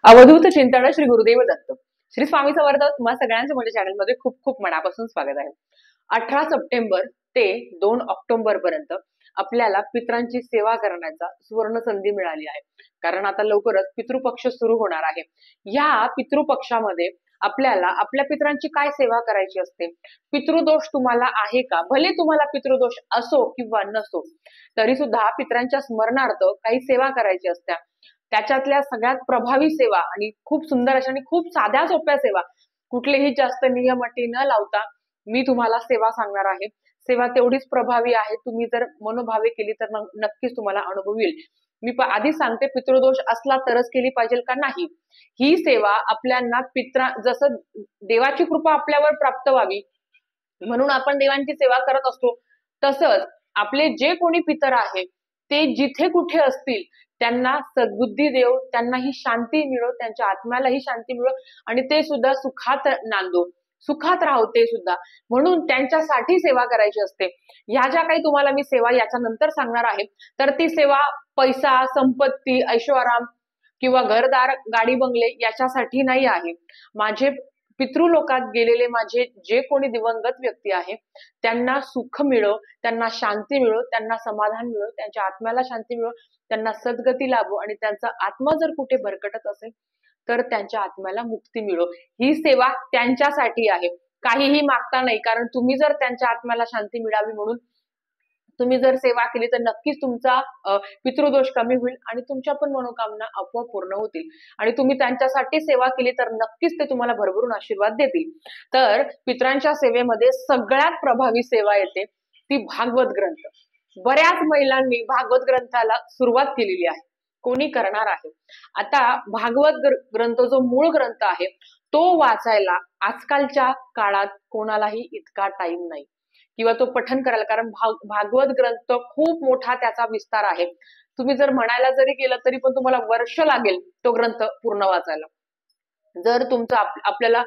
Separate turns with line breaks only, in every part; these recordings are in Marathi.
अवधूत चिंतन श्री गुरुदेव दत्त. श्री स्वामी समर्थ. तुम्हा सगळ्यांचं माझ्या चॅनलमध्ये खूप खूप मनापासून स्वागत आहे. 18 सप्टेंबर ते 2 ऑक्टोबर पर्यंत आपल्याला पितरांची सेवा करण्याचा सुवर्ण संधी मिळाली आहे. कारण आता लवकरच पितृपक्ष सुरू होणार आहे. या पितृपक्षामध्ये आपल्याला आपल्या पितरांची काय सेवा करायची असते. पितृदोष तुम्हाला आहे का? भले तुम्हाला पितृदोष असो किंवा नसो, तरी सुद्धा पितरांच्या स्मरणार्थ काही सेवा करायची असत्या. त्याच्यातल्या सगळ्यात प्रभावी सेवा आणि खूप सुंदर अशा आणि खूप साध्या सोप्या सेवा, कुठलेही जास्त नियम अटी न लावता मी तुम्हाला सेवा सांगणार आहे. सेवा तेवढीच प्रभावी आहे. तुम्ही जर मनोभावे केली तर नक्कीच तुम्हाला अनुभव येईल. मी आधी सांगते, पितृदोष असला तरच केली पाहिजे का नाही. ही सेवा आपल्याला जसं देवाची कृपा आपल्यावर प्राप्त व्हावी म्हणून आपण देवांची सेवा करत असतो, तसंच आपले जे कोणी पितर आहे ते जिथे कुठे असतील त्यांना सद्बुद्धी देव, त्यांना ही शांती मिळो, त्यांच्या आत्म्यालाही शांती मिळो आणि ते सुद्धा सुखात नांदो, सुखात राहो ते सुद्धा. म्हणून त्यांच्यासाठी सेवा करायची असते. ह्या ज्या काही तुम्हाला मी सेवा याच्या नंतर सांगणार आहे, तर ती सेवा पैसा, संपत्ती, ऐशोआराम किंवा घरदार, गाडी बंगले याच्यासाठी नाही आहे. माझे पितृलोकात गेलेले माझे जे कोणी दिवंगत व्यक्ती आहे त्यांना सुख मिळो, त्यांना शांती मिळो, त्यांना समाधान मिळो, त्यांच्या आत्म्याला शांती मिळो, त्यांना सद्गती लाभो आणि त्यांचा आत्मा जर कुठे भरकटत असेल तर त्यांच्या आत्म्याला मुक्ती मिळो. ही सेवा त्यांच्यासाठी आहे. काहीही मागता नाही. कारण तुम्ही जर त्यांच्या आत्म्याला शांती मिळावी म्हणून तुम्ही जर सेवा केली तर नक्कीच तुमचा पितृदोष कमी होईल आणि तुमच्या पण मनोकामना आपोआप पूर्ण होतील. आणि तुम्ही त्यांच्यासाठी सेवा केली तर नक्कीच ते तुम्हाला भरभरून आशीर्वाद देतील. तर पितरांच्या सेवेमध्ये सगळ्यात प्रभावी सेवा येते ती भागवत ग्रंथ. बऱ्याच महिलांनी भागवत ग्रंथाला सुरुवात केलेली आहे. कोणी करणार आहे. आता भागवत ग्रंथ जो मूळ ग्रंथ आहे तो वाचायला आजकालच्या काळात कोणालाही इतका टाइम नाही किंवा तो पठन करायला. कारण भागवत ग्रंथ खूप मोठा त्याचा विस्तार आहे. तुम्ही जर म्हणायला जरी गेलं तरी पण तुम्हाला वर्ष लागेल तो ग्रंथ पूर्ण वाचायला. जर तुमचा आपल्याला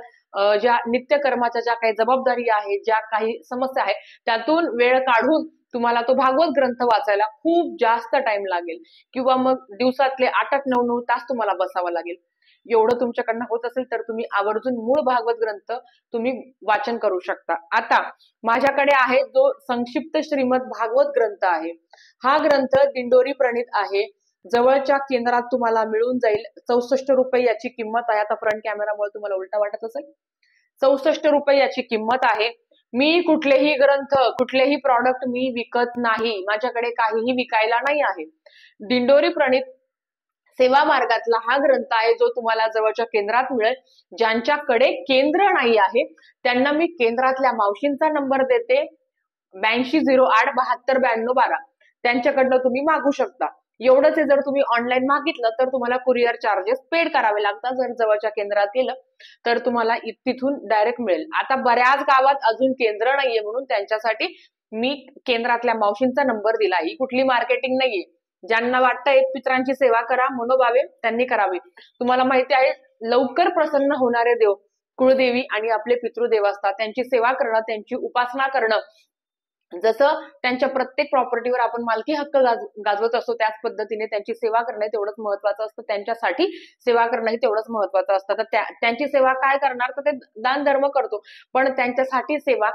ज्या नित्यकर्माच्या ज्या काही जबाबदारी आहे, ज्या काही समस्या आहे, त्यातून वेळ काढून तुम्हाला तो भागवत ग्रंथ वाचायला खूप जास्त टाइम लागेल किंवा मग दिवसातले 8-9 तास तुम्हाला बसावं लागेल. एवढं तुमच्याकडनं होत असेल तर तुम्ही आवर्जून मूळ भागवत ग्रंथ तुम्ही वाचन करू शकता. आता माझ्याकडे आहे जो संक्षिप्त श्रीमद भागवत ग्रंथ आहे. हा ग्रंथ दिंडोरी प्रणीत आहे. जवळच्या केंद्रात तुम्हाला मिळून जाईल. 64 रुपये याची किंमत आहे. आता फ्रंट कॅमेरामुळे तुम्हाला उलटा वाटत असेल. 64 रुपये याची किंमत आहे. मी कुठलेही ग्रंथ, कुठलेही प्रॉडक्ट मी विकत नाही. माझ्याकडे काहीही विकायला नाही आहे. दिंडोरी प्रणीत सेवा मार्गातला हा ग्रंथ आहे जो तुम्हाला जवळच्या केंद्रात मिळेल. ज्यांच्याकडे केंद्र नाही आहे त्यांना मी केंद्रातल्या मावशींचा नंबर देते, 8208729212. त्यांच्याकडनं तुम्ही मागू शकता. एवढंच आहे. जर तुम्ही ऑनलाईन मागितलं तर तुम्हाला कुरिअर चार्जेस पेड करावे लागतात. जर जवळच्या केंद्रात गेलं तर तुम्हाला तिथून डायरेक्ट मिळेल. आता बऱ्याच गावात अजून केंद्र नाहीये म्हणून त्यांच्यासाठी मी केंद्रातल्या मावशींचा नंबर दिला. ही कुठली मार्केटिंग नाहीये. ज्यांना वाटतंय पितरांची सेवा करा मनोभावे त्यांनी करावी. तुम्हाला माहिती आहे लवकर प्रसन्न होणारे देव कुळदेवी आणि आपले पितृदेव असतात. त्यांची सेवा करणं, त्यांची उपासना करणं, जसं त्यांच्या प्रत्येक प्रॉपर्टीवर आपण मालकी हक्क गाजवत असतो त्याच पद्धतीने त्यांची सेवा करणं तेवढंच महत्वाचं असतं. त्यांच्यासाठी सेवा करणं तेवढंच महत्वाचं असतं. तर त्यांची सेवा काय करणार तर ते दान धर्म करतो, पण त्यांच्यासाठी सेवा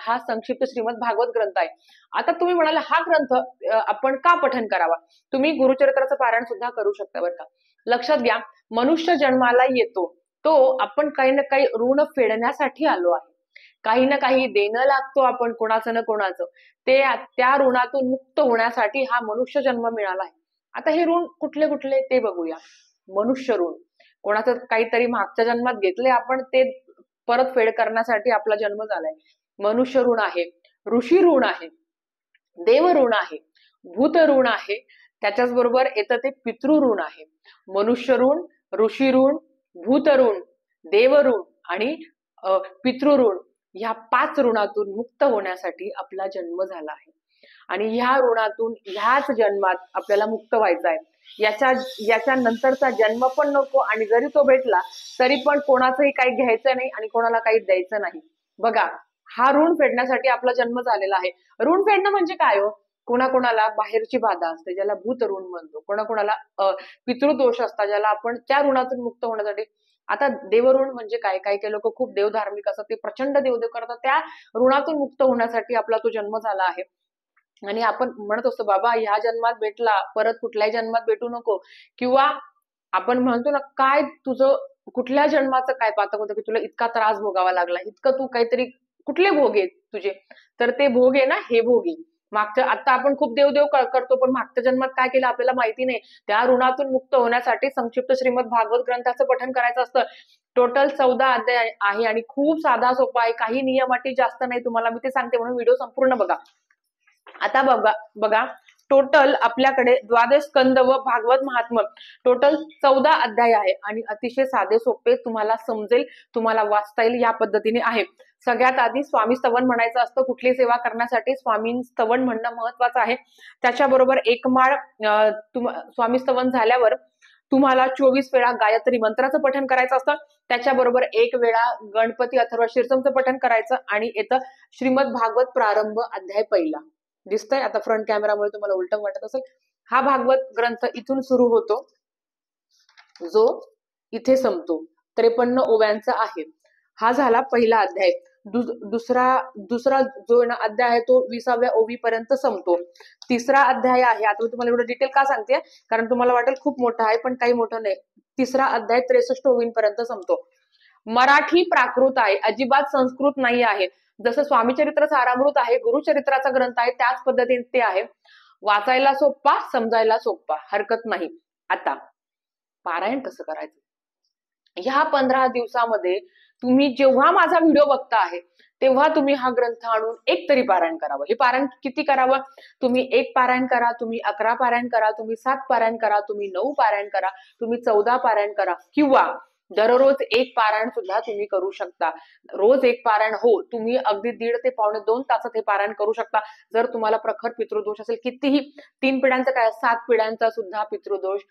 हा संक्षिप्त श्रीमद भागवत ग्रंथ आहे. आता तुम्ही म्हणाले हा ग्रंथ आपण का पठन करावा. तुम्ही गुरुचरित्राचं पारायण सुद्धा करू शकता बरं का. लक्षात घ्या, मनुष्य जन्माला येतो तो आपण काही ना काही ऋण फेडण्यासाठी आलो आहे. काही ना काही देणं लागतो आपण कोणाचं ना कोणाचं. त्या ऋणातून मुक्त होण्यासाठी हा मनुष्य जन्म मिळाला आहे. आता हे ऋण कुठले कुठले ते बघूया. मनुष्य ऋण कोणाचं काहीतरी मागच्या जन्मात घेतले आपण, ते परतफेड करण्यासाठी आपला जन्म झालाय. मनुष्य ऋण आहे, ऋषी ऋण आहे, देव ऋण आहे, भूत ऋण आहे, त्याच्याच बरोबर येतं ते पितृ ऋण आहे. मनुष्य ऋण, ऋषी ऋण, भूत ऋण, देव ऋण आणि पितृ ऋण, ह्या 5 ऋणातून मुक्त होण्यासाठी आपला जन्म झाला आहे. आणि ह्या ऋणातून ह्याच जन्मात आपल्याला मुक्त व्हायचं आहे. याच्या नंतरचा जन्म पण नको आणि जरी तो भेटला तरी पण कोणाचंही काही घ्यायचं नाही आणि कोणाला काही द्यायचं नाही. बघा, हा ऋण फेडण्यासाठी आपला जन्म झालेला आहे. ऋण फेडणं म्हणजे काय हो. कोणाकोणाला बाहेरची बाधा असते ज्याला भूत ऋण म्हणतो, कोणाकोणाला पितृदोष असतात ज्याला आपण त्या ऋणातून मुक्त होण्यासाठी. आता देवऋण म्हणजे काय, काही काही लोक खूप देवधार्मिक असतात, ते प्रचंड देवदेव करतात, त्या ऋणातून मुक्त होण्यासाठी आपला तो जन्म झाला आहे. आणि आपण म्हणत असतो बाबा ह्या जन्मात भेटला परत कुठल्याही जन्मात भेटू नको, किंवा आपण म्हणतो ना काय तुझं कुठल्या जन्माचं काय पातक होतं की तुला इतका त्रास भोगावा लागला, इतकं तू काहीतरी कुठले भोग आहेत तुझे, तर ते भोग आहे ना हे भोग आहे. मागच्या आता आपण खूप देवदेव करतो पण मागच्या जन्मात काय केलं आपल्याला माहिती नाही. त्या ऋणातून मुक्त होण्यासाठी संक्षिप्त श्रीमद भागवत ग्रंथाचं पठण करायचं असतं. टोटल 14 अध्याय आहे आणि खूप साधा सोपा आहे, काही नियम अटी जास्त नाही. तुम्हाला मी ते सांगते म्हणून व्हिडिओ संपूर्ण बघा. आता बघा बघा टोटल आपल्याकडे द्वादश स्कंद व भागवत महात्म टोटल 14 अध्याय आहे आणि अतिशय साधे सोपे, तुम्हाला समजेल, तुम्हाला वाचता येईल या पद्धतीने आहे. सगळ्यात आधी स्वामी स्तवन म्हणायचं असतं. कुठली सेवा करण्यासाठी स्वामी स्तवन म्हणणं महत्वाचं आहे. त्याच्याबरोबर एक माळ स्वामी स्तवन झाल्यावर तुम्हाला 24 वेळा गायत्री मंत्राचं पठण करायचं असतं. त्याच्याबरोबर एक वेळा गणपती अथर्व शीर्षमचं पठण करायचं आणि येतं श्रीमद भागवत प्रारंभ अध्याय पहिला. दिसतंय आता फ्रंट कॅमेरामुळे तुम्हाला उलट वाटत असेल. हा भागवत ग्रंथ इथून सुरू होतो जो इथे संपतो, 53 ओव्यांचा आहे. हा झाला पहिला अध्याय. दुसरा जो अध्याय आहे तो 20व्या ओवीपर्यंत संपतो. तिसरा अध्याय आहे, आता मी तुम्हाला एवढं डिटेल का सांगते कारण तुम्हाला वाटेल खूप मोठा आहे, पण काही मोठं नाही. तिसरा अध्याय 63 ओवींपर्यंत संपतो. मराठी प्राकृत आहे, अजिबात संस्कृत नाही आहे. जसं स्वामीचरित्र सारामृत आहे, गुरुचरित्राचा ग्रंथ आहे, त्याच पद्धतीने ते आहे. वाचायला सोप्पा, समजायला सोप्पा, हरकत नाही. आता पारायण कसं करायचं, ह्या 15 दिवसामध्ये तुम्ही जेव्हा माझा व्हिडिओ बघता आहे तेव्हा तुम्ही हा ग्रंथ आणून एक तरी पारायण करावं. हे पारायण किती करावं, तुम्ही 1 पारायण करा, तुम्ही 11 पारायण करा, तुम्ही 7 पारायण करा, तुम्ही 9 पारायण करा, तुम्ही 14 पारायण करा, किंवा दररोज 1 पारायण सुद्धा तुम्ही करू शकता. रोज 1 पारायण, हो तुम्ही अगदी 1.5 ते पावणे 2 तासात हे पारायण करू शकता. जर तुम्हाला प्रखर पितृदोष असेल, कितीही 3 पिढ्यांचा काय 7 पिढ्यांचा सुद्धा पितृदोष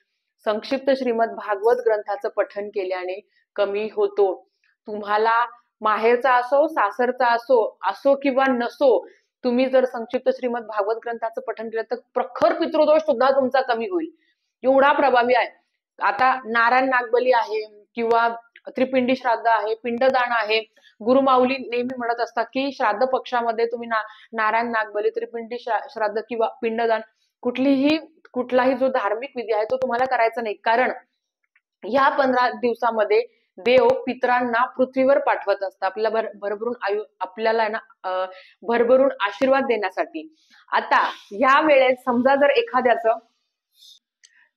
संक्षिप्त श्रीमद भागवत ग्रंथाचं पठण केल्याने कमी होतो. तुम्हाला माहेरचा असो सासरचा असो असो किंवा नसो, तुम्ही जर संक्षिप्त श्रीमद भागवत ग्रंथाचं पठण केलं तर प्रखर पितृदोष सुद्धा तुमचा कमी होईल, एवढा प्रभावी आहे. आता नारायण नागबली आहे किंवा त्रिपिंडी श्राद्ध आहे, पिंडदान आहे. गुरुमाऊली नेहमी म्हणत असतात की श्राद्ध पक्षामध्ये तुम्ही नारायण नागबली, त्रिपिंडी श्राद्ध किंवा पिंडदान कुठलाही जो धार्मिक विधी आहे तो तुम्हाला करायचा नाही, कारण या 15 दिवसामध्ये देव पितरांना पृथ्वीवर पाठवत असतात आपल्याला भरभरून आपल्याला ना भरभरून आशीर्वाद देण्यासाठी. आता या वेळेस समजा जर एखाद्याचं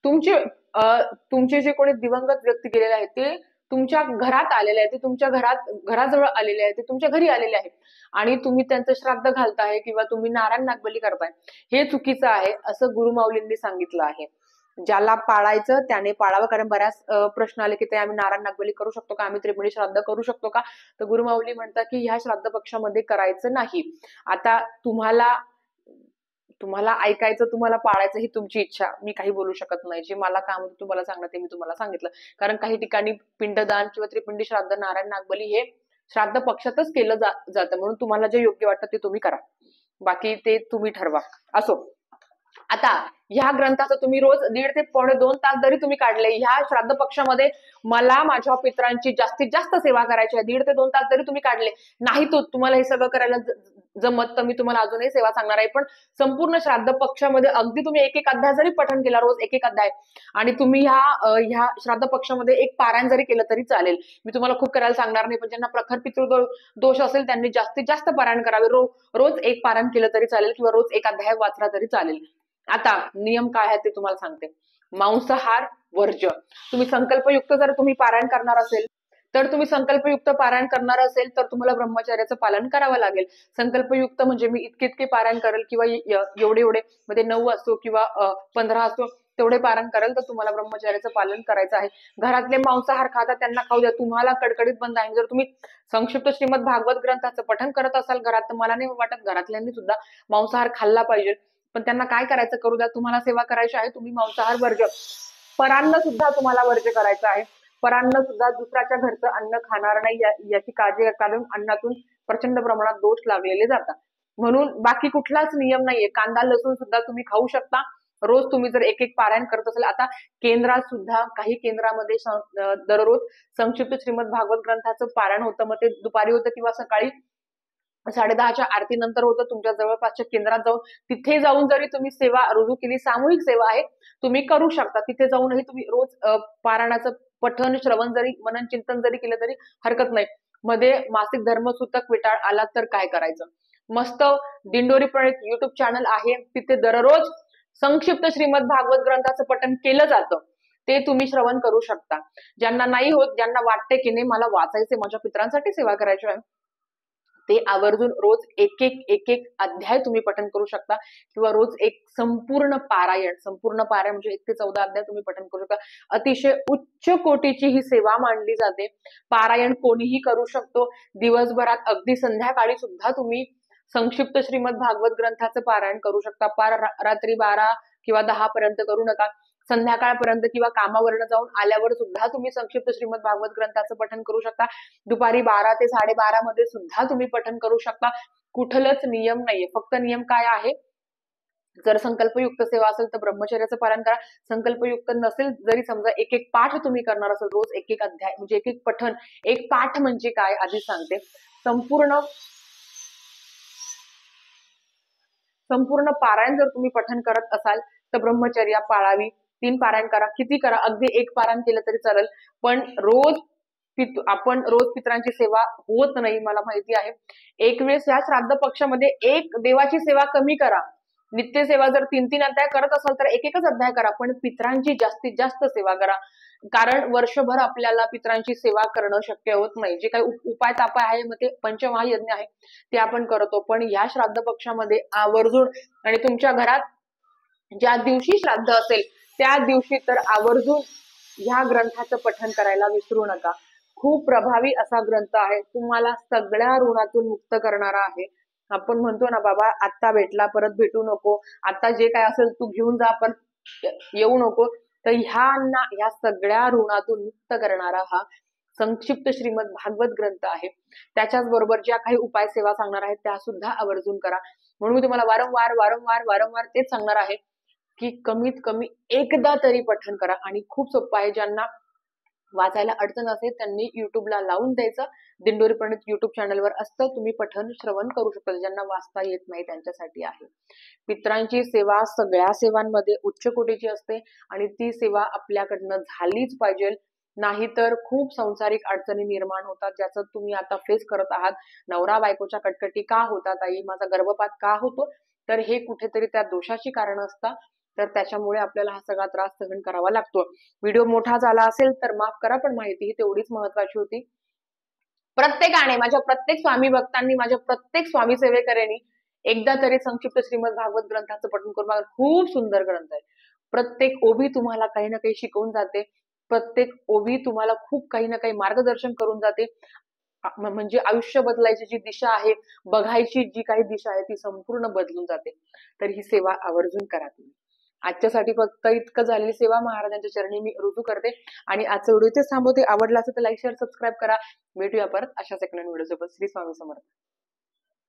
तुमचे जे कोणी दिवंगत व्यक्ती गेलेले आहेत ते तुमच्या घरात आलेले आहे, ते तुमच्या घराजवळ आलेले आहे, ते तुमच्या घरी आलेले आहेत आणि तुम्ही त्यांचं श्राद्ध घालताय किंवा तुम्ही नारायण नागबली करताय, हे चुकीचं आहे असं गुरुमाऊलींनी सांगितलं आहे. ज्याला पाळायचं त्याने पाळावं, कारण बऱ्याच प्रश्न आले की ते आम्ही नारायण नागबली करू शकतो का, आम्ही त्रिपिंडी श्राद्ध करू शकतो का, तर गुरुमाऊली म्हणतात की ह्या श्राद्ध पक्षामध्ये करायचं नाही. आता तुम्हाला ऐकायचं, तुम्हाला पाळायचं ही तुमची इच्छा, मी काही बोलू शकत नाही. जे मला काम होतं तुम्हाला सांगणं ते मी तुम्हाला सांगितलं. कारण काही ठिकाणी पिंडदान किंवा त्रिपिंडी श्राद्ध, नारायण नागबली हे श्राद्ध पक्षातच केलं जातं, म्हणून तुम्हाला जे योग्य वाटतं ते तुम्ही करा, बाकी ते तुम्ही ठरवा. असो, आता ह्या ग्रंथाचं तुम्ही रोज 1.5 ते पावणे 2 तास जरी तुम्ही काढले ह्या श्राद्ध पक्षामध्ये, मला माझ्या पितरांची जास्तीत जास्त सेवा करायची आहे, 1.5 ते 2 तास जरी तुम्ही काढले नाही, तो तुम्हाला हे सगळं करायला जमत तर मी तुम्हाला अजूनही सेवा सांगणार आहे. पण संपूर्ण श्राद्ध पक्षामध्ये अगदी तुम्ही एक अध्याय जरी पठण केला, रोज एक अध्याय, आणि तुम्ही ह्या श्राद्ध पक्षामध्ये 1 पारायण जरी केलं तरी चालेल. मी तुम्हाला खूप करायला सांगणार नाही, पण ज्यांना प्रखर पितृदोष असेल त्यांनी जास्तीत जास्त पारायण करावे. रोज 1 पारायण केलं तरी चालेल किंवा रोज 1 अध्याय वाचला तरी चालेल. आता नियम काय आहे ते तुम्हाला सांगते. मांसाहार वर्ज्य. तुम्ही संकल्पयुक्त जर तुम्ही पारायण करणार असेल तर तुम्हाला ब्रह्मचर्याचं पालन करावं लागेल. संकल्पयुक्त म्हणजे मी इतके पारायण करेल किंवा एवढे मध्ये 9 असतो किंवा 15 असतो तेवढे पारायण करेल तर तुम्हाला ब्रह्मचर्याचं पालन करायचं आहे. घरातले मांसाहार खातात त्यांना खाऊ द्या, तुम्हाला कडकडीत बंद आहे. जर तुम्ही संक्षिप्त श्रीमद भागवत ग्रंथाचं पठण करत असाल घरात, तर मला नाही वाटत घरातल्यांनी सुद्धा मांसाहार खाल्ला पाहिजे, पण त्यांना काय करायचं करू द्या. तुम्हाला सेवा करायची आहे, तुम्ही मांसाहार वर्ज्य. परान्न सुद्धा तुम्हाला वर्ज्य करायचं आहे. परान्न सुद्धा दुसऱ्याच्या घरचं अन्न खाणार नाही याची काळजी, कारण अन्नातून प्रचंड प्रमाणात दोष लागलेले जातात. म्हणून बाकी कुठलाच नियम नाहीये. कांदा लसूण सुद्धा तुम्ही खाऊ शकता. रोज तुम्ही जर एक एक पारायण करत असेल, आता केंद्रात सुद्धा काही केंद्रामध्ये दररोज संक्षिप्त श्रीमद भागवत ग्रंथाचं पारायण होतं. मग ते दुपारी होतं किंवा सकाळी 10:30च्या आरतीनंतर होतं. तुमच्या जवळपासच्या केंद्रात जाऊन, तिथे जाऊन जरी तुम्ही सेवा रुजू केली, सामूहिक सेवा आहे, तुम्ही करू शकता. तिथे जाऊनही तुम्ही रोज पारायणाचं पठण श्रवण जरी मनन चिंतन जरी केलं तरी हरकत नाही. मध्ये मासिक धर्मसूतक विटाळ आला तर काय करायचं. मस्त दिंडोरी प्रणित युट्यूब चॅनल आहे, तिथे दररोज संक्षिप्त श्रीमद भागवत ग्रंथाचं पठण केलं जातं. ते तुम्ही श्रवण करू शकता. ज्यांना नाही होत, ज्यांना वाटते की नाही मला वाचायचे, माझ्या पितरांसाठी सेवा करायची आहे, ते आवर्जून रोज एक एक अध्याय तुम्ही पठण करू शकता, किंवा रोज एक संपूर्ण पारायण म्हणजे 1 ते 14 अध्याय तुम्ही पठण करू शकता. अतिशय उच्च कोटीची ही सेवा मानली जाते. पारायण कोणीही करू शकतो. दिवसभरात अगदी संध्याकाळी सुद्धा तुम्ही संक्षिप्त श्रीमद भागवत ग्रंथाचं पारायण करू शकता. पार रात्री 12 किंवा 10 पर्यंत करू नका. संध्याकाळपर्यंत किंवा कामावरनं जाऊन आल्यावर सुद्धा तुम्ही संक्षिप्त श्रीमद भागवत ग्रंथाचं पठण करू शकता. दुपारी 12 ते 12:30 मध्ये सुद्धा तुम्ही पठण करू शकता. कुठलंच नियम नाहीये. फक्त नियम काय आहे, जर संकल्पयुक्त सेवा असेल तर ब्रह्मचर्याचं पालन करा. संकल्पयुक्त नसेल, जरी समजा एक एक पाठ तुम्ही करणार असेल, रोज एक एक अध्याय म्हणजे एक एक पठण. एक पाठ म्हणजे काय आधी सांगते. संपूर्ण पारायण जर तुम्ही पठण करत असाल तर ब्रह्मचर्या पाळावी. 3 पारायण करा, किती करा, अगदी एक पारायण केलं तरी चालेल. पण आपण रोज पितरांची सेवा होत नाही, मला माहिती आहे. एक वेळेस या श्राद्ध पक्षामध्ये एक देवाची सेवा कमी करा. नित्य सेवा जर 3-3 अध्याय करत असाल तर एकच अध्याय करा, पण पितरांची जास्तीत जास्त सेवा करा. कारण वर्षभर आपल्याला पितरांची सेवा करणं शक्य होत नाही. जे काही उपाय तापाय आहे, मग ते पंचमहायज्ञ आहे, ते आपण करतो. पण या श्राद्ध पक्षामध्ये आवर्जून, आणि तुमच्या घरात ज्या दिवशी श्राद्ध असेल त्या दिवशी तर आवर्जून ह्या ग्रंथाचं पठण करायला विसरू नका. खूप प्रभावी असा ग्रंथ आहे. तुम्हाला सगळ्या ऋणातून मुक्त करणारा आहे. आपण म्हणतो ना, बाबा आता भेटला परत भेटू नको, आता जे काय असेल तू घेऊन जा पण येऊ नको. तर ह्या सगळ्या ऋणातून मुक्त करणारा हा संक्षिप्त श्रीमद भागवत ग्रंथ आहे. त्याच्याच बरोबर ज्या काही उपाय सेवा सांगणार आहेत त्या सुद्धा आवर्जून करा. म्हणून मी तुम्हाला वारंवार तेच सांगणार आहे की कमीत कमी एकदा तरी पठण करा. आणि खूप सोपं आहे. ज्यांना वाचायला अडचण असेल त्यांनी युट्यूबला लावून द्यायचं. दिंडोरी प्रणित युट्यूब चॅनलवर असतं, तुम्ही पठण श्रवण करू शकता. ज्यांना वाचता येत नाही त्यांच्यासाठी आहे. पितरांची सेवा सगळ्या सेवांमध्ये उच्च कोटीची असते आणि ती सेवा आपल्याकडनं झालीच पाहिजे. नाहीतर खूप सांसारिक अडचणी निर्माण होतात, ज्याचं तुम्ही आता फेस करत आहात. नवरा बायकोच्या कटकटी का होतात आई, माझा गर्भपात का होतो, तर हे कुठेतरी त्या दोषाची कारण असतात. तर त्याच्यामुळे आपल्याला हा सगळा त्रास सहन करावा लागतो. व्हिडिओ मोठा झाला असेल तर माफ करा, पण माहिती ही तेवढीच महत्वाची होती. प्रत्येकाने, माझ्या प्रत्येक स्वामी भक्तांनी, माझ्या प्रत्येक स्वामी सेवेकऱ्यांनी एकदा तरी संक्षिप्त श्रीमद भागवत ग्रंथाचं पठण करून बघा. खूप सुंदर ग्रंथ आहे. प्रत्येक ओवी तुम्हाला काही ना काही शिकवून जाते. प्रत्येक ओवी तुम्हाला खूप काही ना काही मार्गदर्शन करून जाते. म्हणजे आयुष्य बदलायची जी दिशा आहे, बघायची जी काही दिशा आहे, ती संपूर्ण बदलून जाते. तर ही सेवा आवर्जून करा तुम्ही. आजच्यासाठी फक्त इतकं झालेली सेवा महाराजांच्या चरणी मी रुजू करते आणि आजचा व्हिडिओ इथेच थांबवते. आवडला असेल तर लाईक शेअर सबस्क्राईब करा. भेटूया परत अशाच एक नवीन व्हिडिओ सोबत. श्री स्वामी समर्थ.